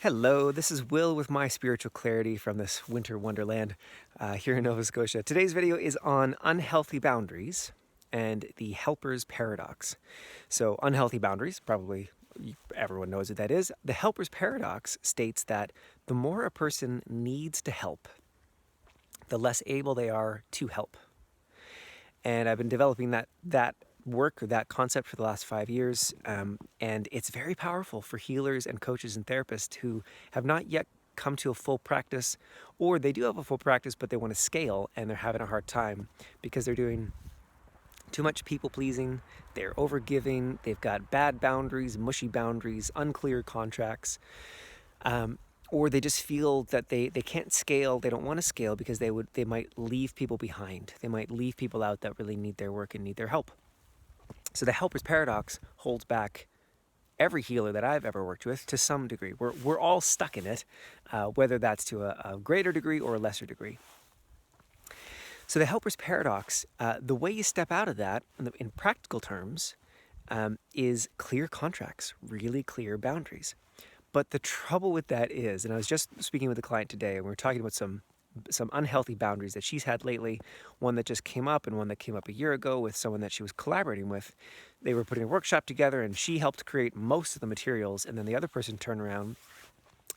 Hello, this is Will with my spiritual clarity from this winter wonderland here in Nova Scotia. Today's video is on unhealthy boundaries and the helper's paradox. So, unhealthy boundaries, probably everyone knows what that is. The helper's paradox states that the more a person needs to help, the less able they are to help. And I've been developing that work or that concept for the last 5 years, and it's very powerful for healers and coaches and therapists who have not yet come to a full practice, or they do have a full practice but they want to scale and they're having a hard time because they're doing too much people pleasing, they're overgiving, they've got bad boundaries, mushy boundaries, unclear contracts, or they just feel that they can't scale, they don't want to scale because they might leave people behind. They might leave people out that really need their work and need their help. So the helper's paradox holds back every healer that I've ever worked with to some degree. We're all stuck in it, whether that's to a greater degree or a lesser degree. So the helper's paradox, the way you step out of that in practical terms is clear contracts, really clear boundaries. But the trouble with that is, and I was just speaking with a client today, and we were talking about some unhealthy boundaries that she's had lately, one that just came up and one that came up a year ago with someone that she was collaborating with. They were putting a workshop together and she helped create most of the materials, and then the other person turned around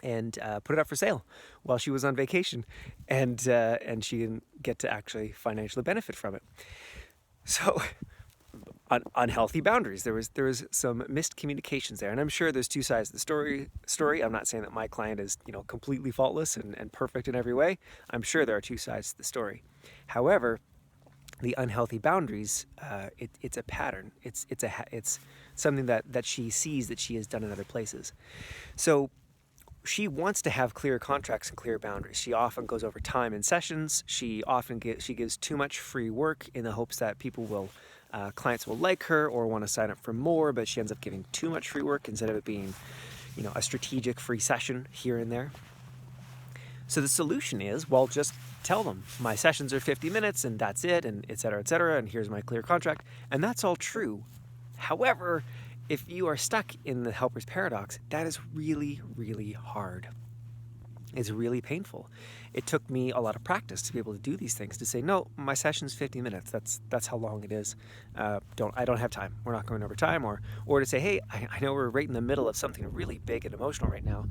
and put it up for sale while she was on vacation, and she didn't get to actually financially benefit from it. So unhealthy boundaries. There was some missed communications there, and I'm sure there's two sides to the story. I'm not saying that my client is completely faultless and perfect in every way. I'm sure there are two sides to the story. However, the unhealthy boundaries, it's a pattern. It's something that she sees that she has done in other places. So she wants to have clear contracts and clear boundaries. She often goes over time in sessions. She gives too much free work in the hopes that clients will like her or want to sign up for more, but she ends up giving too much free work instead of it being, a strategic free session here and there. So the solution is, well, just tell them my sessions are 50 minutes and that's it, and et cetera, and here's my clear contract. And that's all true. However, if you are stuck in the helper's paradox, that is really, really hard. It's really painful. It took me a lot of practice to be able to do these things, to say, no, my session's 50 minutes. That's how long it is. I don't have time. We're not going over time. Or to say, hey, I know we're right in the middle of something really big and emotional right now.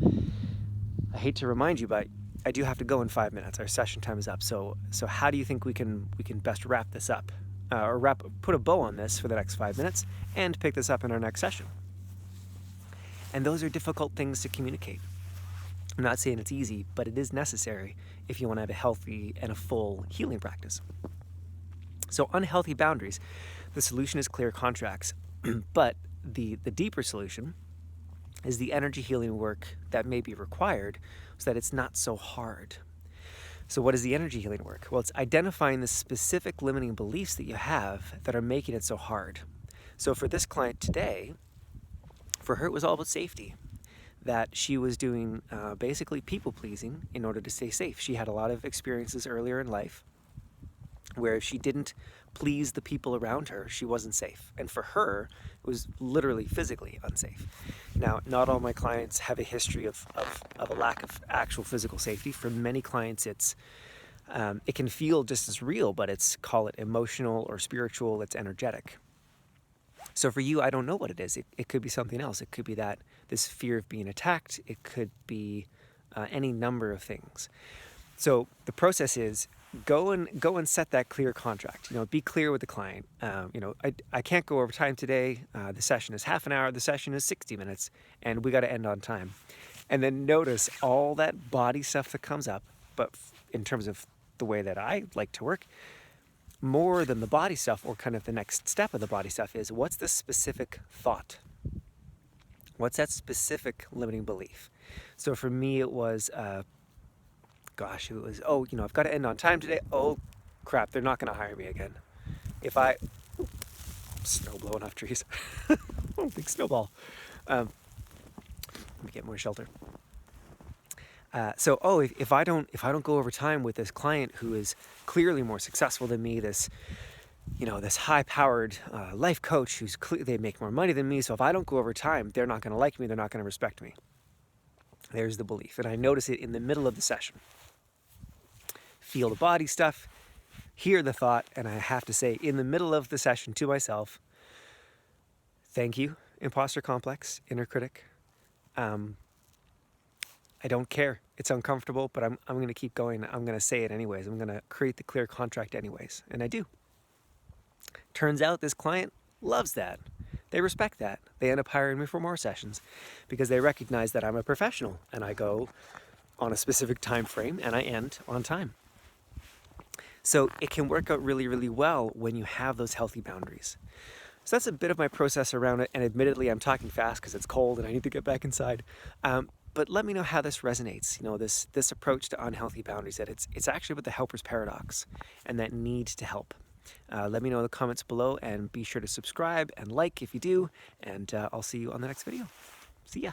I hate to remind you, but I do have to go in 5 minutes. Our session time is up. So how do you think we can best wrap this up? Put a bow on this for the next 5 minutes and pick this up in our next session. And those are difficult things to communicate. I'm not saying it's easy, but it is necessary if you want to have a healthy and a full healing practice. So unhealthy boundaries, the solution is clear contracts, but the deeper solution is the energy healing work that may be required so that it's not so hard. So what is the energy healing work? Well, it's identifying the specific limiting beliefs that you have that are making it so hard. So for this client today, for her it was all about safety, that she was doing basically people pleasing in order to stay safe. She had a lot of experiences earlier in life where if she didn't please the people around her, she wasn't safe. And for her, it was literally physically unsafe. Now, not all my clients have a history of a lack of actual physical safety. For many clients, it can feel just as real, but call it emotional or spiritual, it's energetic. So for you, I don't know what it is. It could be something else. It could be this fear of being attacked. It could be any number of things. So the process is go and set that clear contract. Be clear with the client. I can't go over time today. The session is half an hour. The session is 60 minutes, and we got to end on time. And then notice all that body stuff that comes up. But in terms of the way that I like to work, more than the body stuff, or kind of the next step of the body stuff, is what's the specific thought? What's that specific limiting belief? So for me, it was, I've got to end on time today. Oh, crap, they're not going to hire me again. Snow blowing off trees. Oh, big snowball. Let me get more shelter. If I don't go over time with this client who is clearly more successful than me, this high-powered life coach they make more money than me, so if I don't go over time, they're not going to like me, they're not going to respect me. There's the belief. And I notice it in the middle of the session. Feel the body stuff, hear the thought, and I have to say in the middle of the session to myself, thank you, imposter complex, inner critic. I don't care. It's uncomfortable, but I'm going to keep going. I'm going to say it anyways. I'm going to create the clear contract anyways. And I do. Turns out this client loves that. They respect that. They end up hiring me for more sessions because they recognize that I'm a professional and I go on a specific time frame and I end on time. So it can work out really, really well when you have those healthy boundaries. So that's a bit of my process around it. And admittedly, I'm talking fast because it's cold and I need to get back inside. But let me know how this resonates. You know, this approach to unhealthy boundaries, that it's actually about the helper's paradox and that need to help. Let me know in the comments below and be sure to subscribe and like if you do. And I'll see you on the next video. See ya.